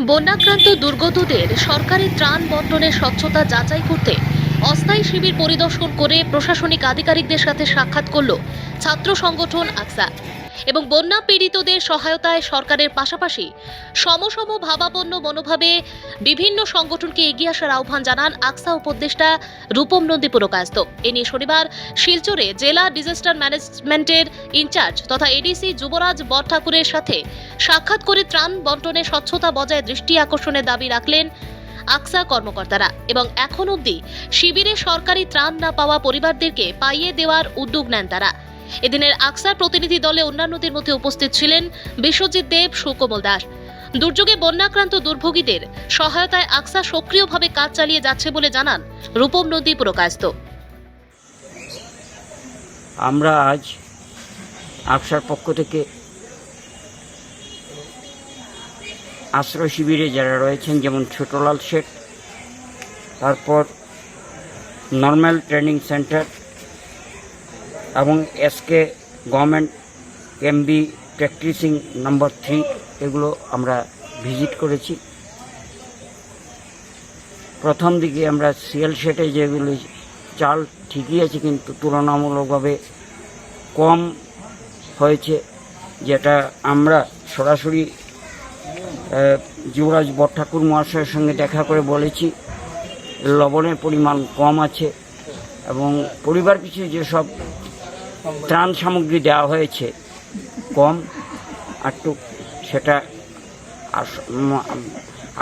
বন্যাক্রান্ত দুর্গতদের সরকারি ত্রাণ বন্টনের স্বচ্ছতা যাচাই করতে অস্থায়ী শিবির পরিদর্শন করে প্রশাসনিক আধিকারিকদের সাথে সাক্ষাৎ করল ছাত্র সংগঠন আকসা এবং বন্যা পীড়িতদের সহায়তায় সরকারের পাশাপাশি সমসম ভাবাপন্ন মনোভাবে বিভিন্ন সংগঠনকে এগিয়ে আসার আহ্বান জানান আকসা উপদেষ্টা রূপম নন্দী পুরকায়স্থ। এ নিয়ে শনিবার শিলচরে জেলা ডিজাস্টার ম্যানেজমেন্টের ইনচার্জ তথা এডিসি যুবরাজ বরঠাকুরের সাথে সাক্ষাৎ করে ত্রাণ বন্টনে স্বচ্ছতা বজায় দৃষ্টি আকর্ষণের দাবি রাখলেন আকসা কর্মকর্তারা এবং এখন অবধি শিবিরে সরকারি ত্রাণ না পাওয়া পরিবারদেরকে পাইয়ে দেওয়ার উদ্যোগ নেন তারা। এদিনের আকসার প্রতিনিধি দলে অন্যান্যদের মধ্যে উপস্থিত ছিলেন বিশ্বজিৎ দেব, সুকোমল দাস। দুর্যোগে বন্যাক্রান্ত দুর্ভোগীদের সহায়তায় আকসা সক্রিয়ভাবে কাজ চালিয়ে যাচ্ছে বলে জানান রূপম নন্দী পুরকায়স্থ। আমরা আজ আকসার পক্ষ থেকে আশ্রয় শিবিরে যারা রয়েছেন, যেমন ছোটলাল শেঠ, তারপর নর্মাল ট্রেনিং সেন্টার এবং এসকে গভর্নমেন্ট এমবি প্র্যাকটিসিং নম্বর 3, এগুলো আমরা ভিজিট করেছি। প্রথম দিকে আমরা সিএল শেটে যেগুলি চাল ঠিকই আছে, কিন্তু তুলনামূলকভাবে কম হয়েছে, যেটা আমরা সরাসরি যুবরাজ বরঠাকুর মহাশয়ের সঙ্গে দেখা করে বলেছি লবণের পরিমাণ কম আছে এবং পরিবার পিছু যেসব ত্রাণ সামগ্রী দেওয়া হয়েছে কম একটু, সেটা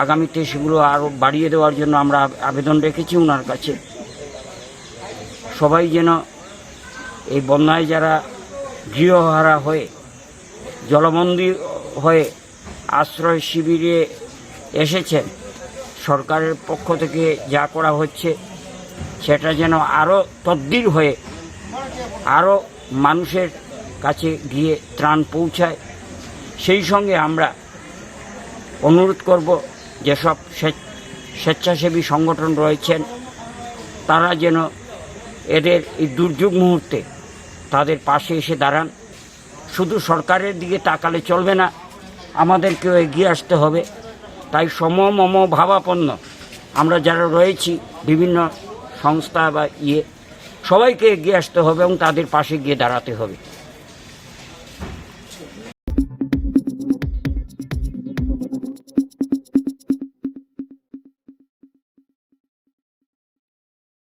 আগামীতে সেগুলো আরও বাড়িয়ে দেওয়ার জন্য আমরা আবেদন রেখেছি ওনার কাছে। সবাই যেন এই বন্যায় যারা গৃহহারা হয়ে জলবন্দী হয়ে আশ্রয় শিবিরে এসেছেন, সরকারের পক্ষ থেকে যা করা হচ্ছে সেটা যেন আরও তদ্বির হয়ে আরও মানুষের কাছে গিয়ে ত্রাণ পৌঁছায়। সেই সঙ্গে আমরা অনুরোধ করব যেসব স্বেচ্ছাসেবী সংগঠন রয়েছেন তারা যেন এদের এই দুর্যোগ মুহূর্তে তাদের পাশে এসে দাঁড়ান। শুধু সরকারের দিকে তাকালে চলবে না, আমাদেরকেও এগিয়ে আসতে হবে। তাই সমমম ভাবাপন্ন আমরা যারা রয়েছি বিভিন্ন সংস্থা বা সবাইকে এগিয়ে আসতে হবে এবং তাদের পাশে গিয়ে দাঁড়াতে হবে।